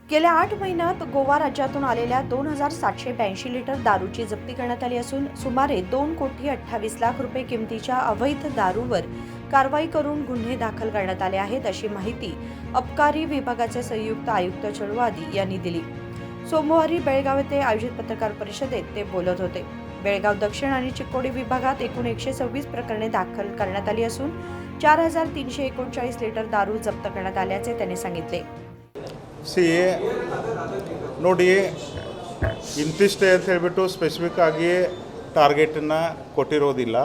गेल्या 8 महिन्यात गोवा राज्यातून आलेल्या 2782 लिटर दारूची जप्ती करण्यात आली असून सुमारे 2,28,00,000 रुपये किमतीच्या अवैध दारूवर कारवाई करून गुन्हे दाखल करण्यात आले आहेत, अशी माहिती अबकारी विभागाचे संयुक्त आयुक्त चळवादी यांनी दिली। सोमवारी बेळगाव येथे आयोजित पत्रकार परिषदेत ते बोलत होते। बेळगाव दक्षिण आणि चिक्कोडी विभागात एकूण 126 प्रकरणे दाखल करण्यात आली असून 4,339 लिटर दारू जप्त करण्यात आल्याचे त्यांनी सांगितले। ನೋಡಿ ಇಂತಿಷ್ಟೇ ಅಂತ ಹೇಳಿಬಿಟ್ಟು ಸ್ಪೆಸಿಫಿಕ್ ಆಗಿ ಟಾರ್ಗೆಟನ್ನು ಕೊಟ್ಟಿರೋದಿಲ್ಲ।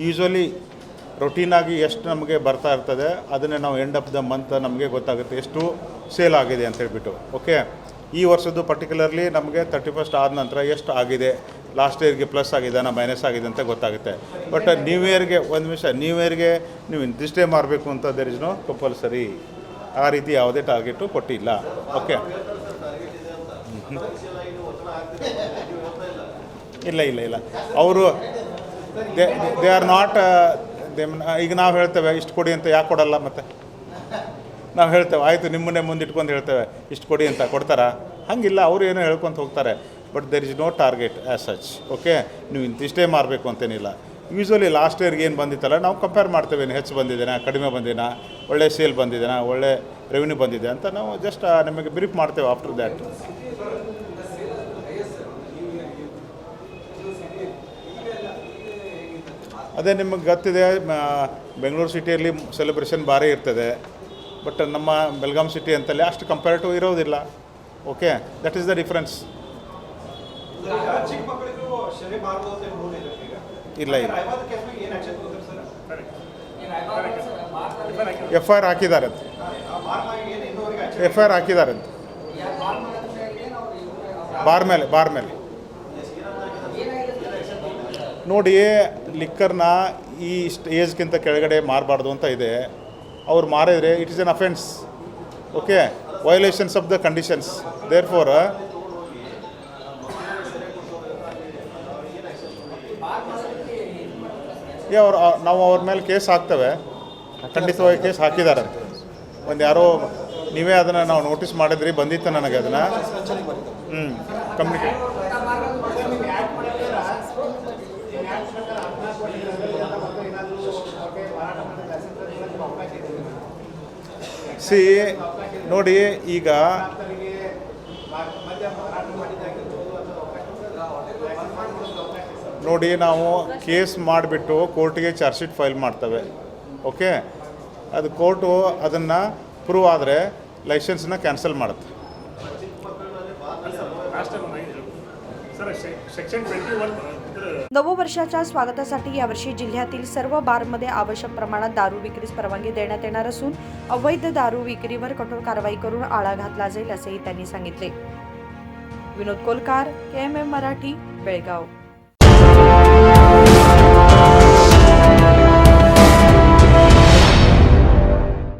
ಯೂಶ್ವಲಿ ರೊಟೀನಾಗಿ ಎಷ್ಟು ನಮಗೆ ಬರ್ತಾ ಇರ್ತದೆ ಅದನ್ನೇ ನಾವು ಎಂಡ್ ಆಫ್ ದ ಮಂತ್ ನಮಗೆ ಗೊತ್ತಾಗುತ್ತೆ ಎಷ್ಟು ಸೇಲ್ ಆಗಿದೆ ಅಂತ ಹೇಳಿಬಿಟ್ಟು। ಓಕೆ, ಈ ವರ್ಷದ್ದು ಪರ್ಟಿಕ್ಯುಲರ್ಲಿ ನಮಗೆ 31st ಆದ ನಂತರ ಎಷ್ಟು ಆಗಿದೆ, ಲಾಸ್ಟ್ ಇಯರ್ಗೆ ಪ್ಲಸ್ ಆಗಿದೆನಾ ಮೈನಸ್ ಆಗಿದೆ ಅಂತ ಗೊತ್ತಾಗುತ್ತೆ। ಬಟ್ ನ್ಯೂ ಇಯರ್ಗೆ ಒಂದು ನಿಮಿಷ, ನ್ಯೂ ಇಯರ್ಗೆ ನೀವು ಇಂತಿಷ್ಟೇ ಮಾರಬೇಕು ಅಂತ ದೇರ್ ಇಸ್ ನೋ ಕಂಪಲ್ಸರಿ, ಆ ರೀತಿ ಯಾವುದೇ ಟಾರ್ಗೆಟು ಕೊಟ್ಟಿಲ್ಲ। ಓಕೆ, ಇಲ್ಲ ಇಲ್ಲ ಇಲ್ಲ ಅವರು ದೇ ಆರ್ ನಾಟ್ ಈಗ ನಾವು ಹೇಳ್ತೇವೆ ಇಷ್ಟು ಕೊಡಿ ಅಂತ ಯಾಕೆ ಕೊಡಲ್ಲ, ಮತ್ತು ನಾವು ಹೇಳ್ತೇವೆ ಆಯಿತು ನಿಮ್ಮನ್ನೇ ಮುಂದಿಟ್ಕೊಂಡು ಹೇಳ್ತೇವೆ ಇಷ್ಟು ಕೊಡಿ ಅಂತ ಕೊಡ್ತಾರಾ? ಹಂಗಿಲ್ಲ, ಅವರು ಏನೋ ಹೇಳ್ಕೊತ ಹೋಗ್ತಾರೆ। But there is no target as such. Okay, ನೀವು ಇಂತಿಷ್ಟೇ ಮಾರಬೇಕು ಅಂತೇನಿಲ್ಲ। ಯೂಶ್ವಲಿ ಲಾಸ್ಟ್ ಇಯರ್ಗೆ ಏನು ಬಂದಿತ್ತಲ್ಲ ನಾವು ಕಂಪೇರ್ ಮಾಡ್ತೇವೆ, ಹೆಚ್ಚು ಬಂದಿದ್ದೇನಾ ಕಡಿಮೆ ಬಂದಿನಾ, ಒಳ್ಳೆ ಸೇಲ್ ಬಂದಿದ್ದೇನಾ ಒಳ್ಳೆ ರೆವಿನ್ಯೂ ಬಂದಿದೆ ಅಂತ ನಾವು ಜಸ್ಟ್ ನಿಮಗೆ ಬ್ರೀಫ್ ಮಾಡ್ತೇವೆ ಆಫ್ಟರ್ ದ್ಯಾಟ್। ಅದೇ ನಿಮಗೆ ಗೊತ್ತಿದೆ, ಬೆಂಗಳೂರು ಸಿಟಿಯಲ್ಲಿ ಸೆಲೆಬ್ರೇಷನ್ ಭಾರಿ ಇರ್ತದೆ, ಬಟ್ ನಮ್ಮ ಬೆಳಗಾಂ ಸಿಟಿ ಅಂತಲ್ಲಿ ಅಷ್ಟು ಕಂಪೇರೇಟಿವ್ ಇರೋದಿಲ್ಲ। Okay, that is the difference. ಇಲ್ಲ ಇಲ್ಲ FIR ಹಾಕಿದ್ದಾರೆ ಅಂತ, FIR ಹಾಕಿದ್ದಾರೆ ಅಂತ ಬಾರ್ ಮೇಲೆ ನೋಡಿ, ಲಿಕ್ಕರ್ನ ಈ ಏಜ್ಗಿಂತ ಕೆಳಗಡೆ ಮಾರಬಾರ್ದು ಅಂತ ಇದೆ। ಅವ್ರು ಮಾರಿದರೆ it is an offence. Okay, violations of the conditions, therefore ನಾವು ಅವ್ರ ಮೇಲೆ ಕೇಸ್ ಹಾಕ್ತೇವೆ, ಖಂಡಿತವಾಗಿ ಕೇಸ್ ಹಾಕಿದ್ದಾರೆ ಅಂತ। ಒಂದು ಯಾರೋ ನೀವೇ ಅದನ್ನು ನಾವು ನೋಟಿಸ್ ಮಾಡಿದ್ರಿ, ಬಂದಿತ್ತು ನನಗೆ ಅದನ್ನು ಕಮ್ಯುನಿಕೇಟ್ ನೋಡಿ। ಈಗ ನೋಡಿ ನಾವು ಕೇಸ್ ಮಾಡಿಬಿಟ್ಟು ಕೋರ್ಟಿಗೆ ಚಾರ್ಜ್ ಶೀಟ್ ಫೈಲ್ ಮಾಡ್ತೇವೆ। ಓಕೆ, ಅದು ಕೋರ್ಟು ಅದನ್ನು ಪ್ರೂವ್ ಆದರೆ ಲೈಸೆನ್ಸ್ನ ಕ್ಯಾನ್ಸಲ್ ಮಾಡುತ್ತೆ। नववर्षाच्या स्वागतासाठी यावर्षी जिल्ह्यातील सर्व बारमध्ये आवश्यक प्रमाणात दारू विक्रीस परवानगी देण्यात येणार असून अवैध दारू विक्रीवर कठोर कारवाई करून आळा घातला जाईल, असेही त्यांनी सांगितले। विनोद कोलकार, KMM मराठी, बेळगाव।